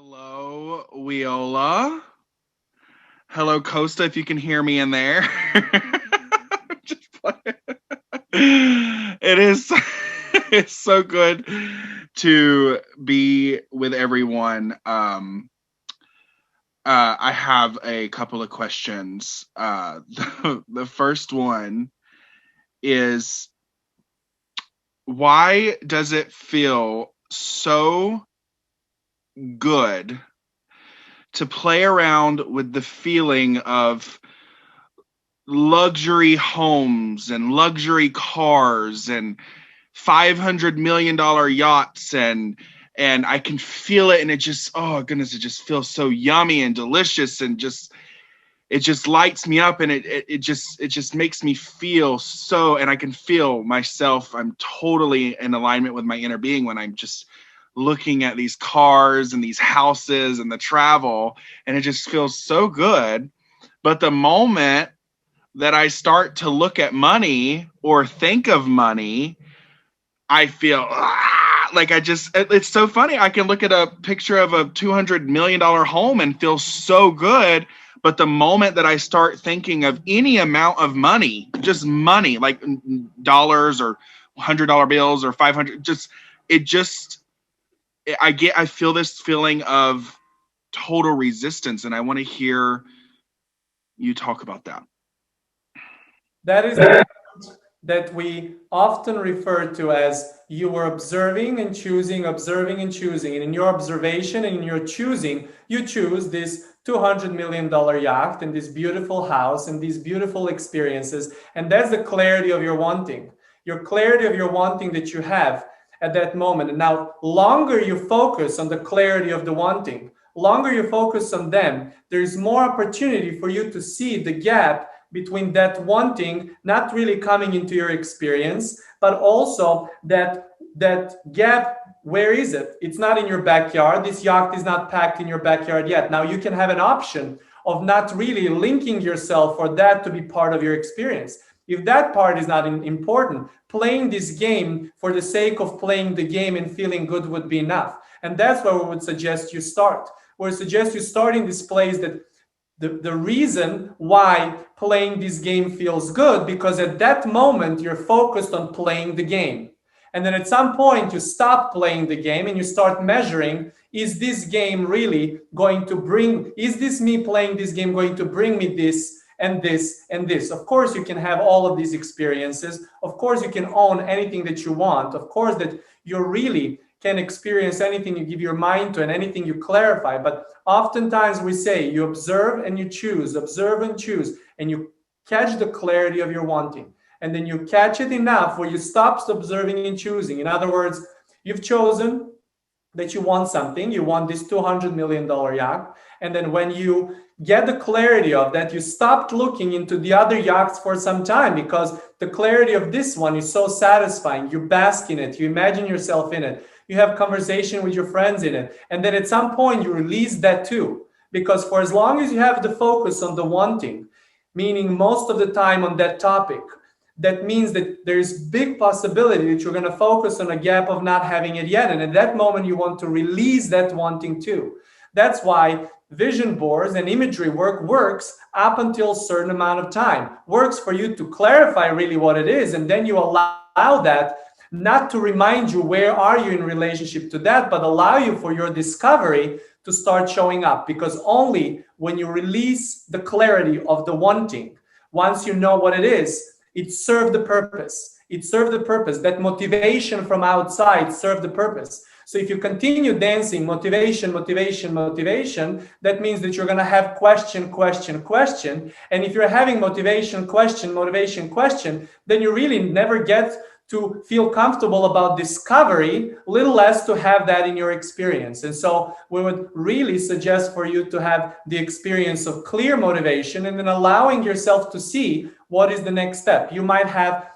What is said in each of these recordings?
Hello, Weola. Hello, Kosta, if you can hear me in there. Just it is it's so good to be with everyone. I have a couple of questions. The first one is, why does it feel so good to play around with the feeling of luxury homes and luxury cars and $500 million yachts, and I can feel it, and it just, oh goodness, it just feels so yummy and delicious, and just it just lights me up, and it just makes me feel so, and I can feel myself. I'm totally in alignment with my inner being when I'm just looking at these cars and these houses and the travel, and it just feels so good. But the moment that I start to look at money or think of money, I feel like it's so funny. I can look at a picture of a $200 million home and feel so good. But the moment that I start thinking of any amount of money, just money, like dollars or $100 bills or 500, I feel this feeling of total resistance. And I want to hear you talk about that. That is the point that we often refer to as you were observing and choosing, observing and choosing. And in your observation and in your choosing, you choose this $200 million yacht and this beautiful house and these beautiful experiences. And that's the clarity of your wanting, your clarity of your wanting that you have at that moment. And now, longer you focus on the clarity of the wanting, longer you focus on them, there's more opportunity for you to see the gap between that wanting not really coming into your experience, but also that gap. Where is it? It's not in your backyard. This yacht is not packed in your backyard yet. Now you can have an option of not really linking yourself for that to be part of your experience. If that part is not important, playing this game for the sake of playing the game and feeling good would be enough. And that's where we would suggest you start. We would suggest you start in this place that the reason why playing this game feels good, because at that moment you're focused on playing the game. And then at some point you stop playing the game and you start measuring, is this game really going to bring, is this me playing this game going to bring me this and this and this? Of course you can have all of these experiences. Of course you can own anything that you want. Of course that you really can experience anything you give your mind to and anything you clarify. But oftentimes we say you observe and you choose, observe and choose, and you catch the clarity of your wanting. And then you catch it enough where you stop observing and choosing. In other words, you've chosen that you want something, you want this $200 million yacht. And then when you get the clarity of that, you stopped looking into the other yachts for some time because the clarity of this one is so satisfying. You bask in it, you imagine yourself in it, you have conversation with your friends in it. And then at some point you release that too. Because for as long as you have the focus on the wanting, meaning most of the time on that topic, that means that there's big possibility that you're going to focus on a gap of not having it yet. And at that moment, you want to release that wanting too. That's why vision boards and imagery work works up until a certain amount of time. Works for you to clarify really what it is. And then you allow that not to remind you where are you in relationship to that, but allow you for your discovery to start showing up. Because only when you release the clarity of the wanting, once you know what it is, it served the purpose. It served the purpose. That motivation from outside served the purpose. So if you continue dancing, motivation, motivation, motivation, that means that you're going to have question, question, question. And if you're having motivation, question, motivation, question, then you really never get to feel comfortable about discovery, little less to have that in your experience. And so we would really suggest for you to have the experience of clear motivation and then allowing yourself to see what is the next step. You might have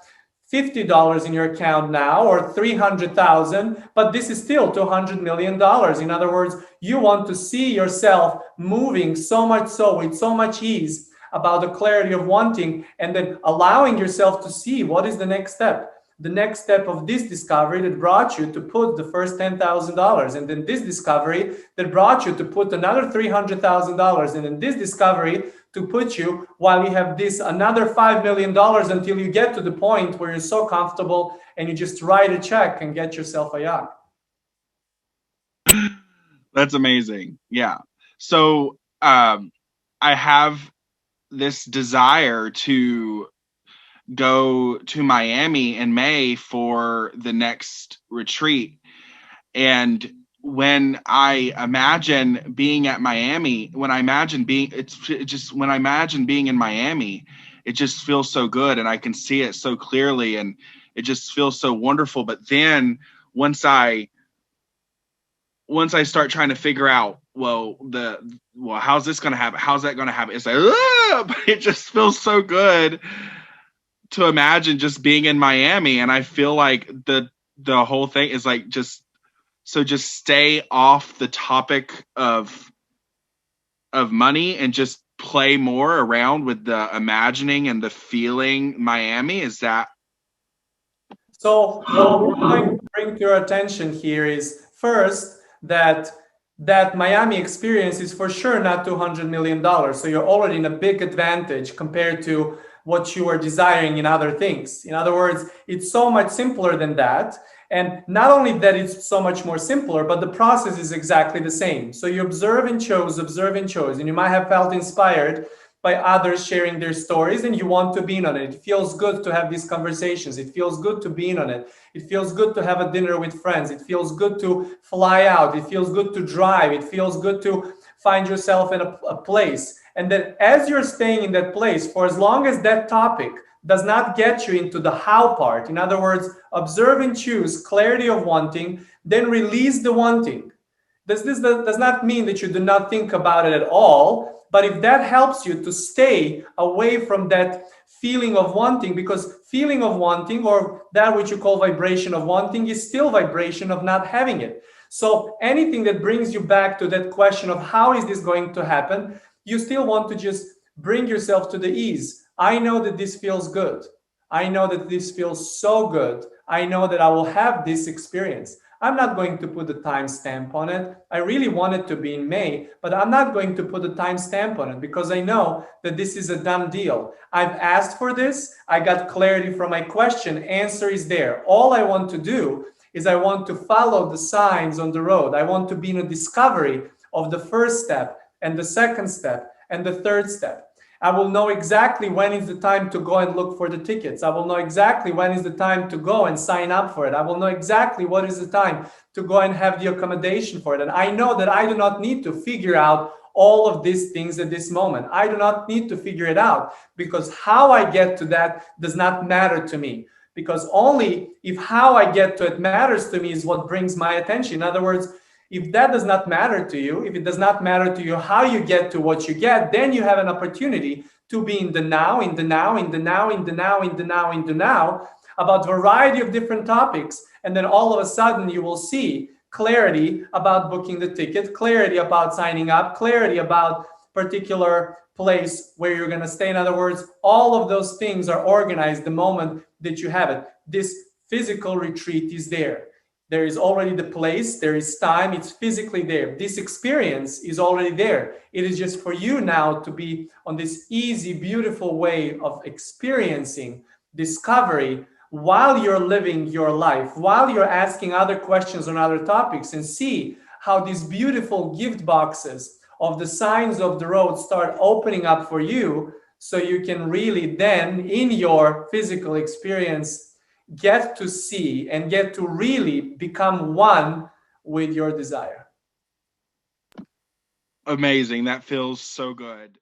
$50 in your account now or 300,000, but this is still $200 million. In other words, you want to see yourself moving so much so with so much ease about the clarity of wanting and then allowing yourself to see what is the next step. the next step of this discovery that brought you to put the first $10,000, and then this discovery that brought you to put another $300,000, and then this discovery to put you, while you have this, another $5 million, until you get to the point where you're so comfortable and you just write a check and get yourself a yacht. That's amazing. Yeah. So I have this desire to go to Miami in May for the next retreat. And when I imagine being at Miami, when I imagine being in Miami, it just feels so good, and I can see it so clearly, and it just feels so wonderful. But then once I start trying to figure out, how's this going to happen? How's that going to happen? It's like, but it just feels so good to imagine just being in Miami. And I feel like the whole thing is like, just stay off the topic of money and just play more around with the imagining and the feeling Miami. Is that? So what we're going to bring to your attention here is first that Miami experience is for sure not $200 million. So you're already in a big advantage compared to what you are desiring in other things. In other words, it's so much simpler than that. And not only that, it's so much more simpler, but the process is exactly the same. So you observe and chose, and you might have felt inspired by others sharing their stories, and you want to be in on it. It feels good to have these conversations. It feels good to be in on it. It feels good to have a dinner with friends. It feels good to fly out. It feels good to drive. It feels good to find yourself in a place. And that as you're staying in that place, for as long as that topic does not get you into the how part, in other words, observe and choose, clarity of wanting, then release the wanting. This does not mean that you do not think about it at all, but if that helps you to stay away from that feeling of wanting, because feeling of wanting, or that which you call vibration of wanting, is still vibration of not having it. So anything that brings you back to that question of how is this going to happen, you still want to just bring yourself to the ease. I know that this feels good. I know that this feels so good. I know that I will have this experience. I'm not going to put a timestamp on it. I really want it to be in May, but I'm not going to put a timestamp on it because I know that this is a done deal. I've asked for this. I got clarity from my question. Answer is there. All I want to do is I want to follow the signs on the road. I want to be in a discovery of the first step and the second step and the third step. I will know exactly when is the time to go and look for the tickets. I will know exactly when is the time to go and sign up for it. I will know exactly what is the time to go and have the accommodation for it. And I know that I do not need to figure out all of these things at this moment. I do not need to figure it out because how I get to that does not matter to me. Because only if how I get to it matters to me is what brings my attention. In other words, if that does not matter to you, if it does not matter to you how you get to what you get, then you have an opportunity to be in the now, in the now, in the now, in the now, in the now, in the now, about a variety of different topics. And then all of a sudden you will see clarity about booking the ticket, clarity about signing up, clarity about particular place where you're going to stay. In other words, all of those things are organized the moment that you have it. This physical retreat is there. There is already the place, there is time, it's physically there. This experience is already there. It is just for you now to be on this easy, beautiful way of experiencing discovery while you're living your life, while you're asking other questions on other topics, and see how these beautiful gift boxes of the signs of the road start opening up for you, so you can really then, in your physical experience, get to see and get to really become one with your desire. Amazing. That feels so good.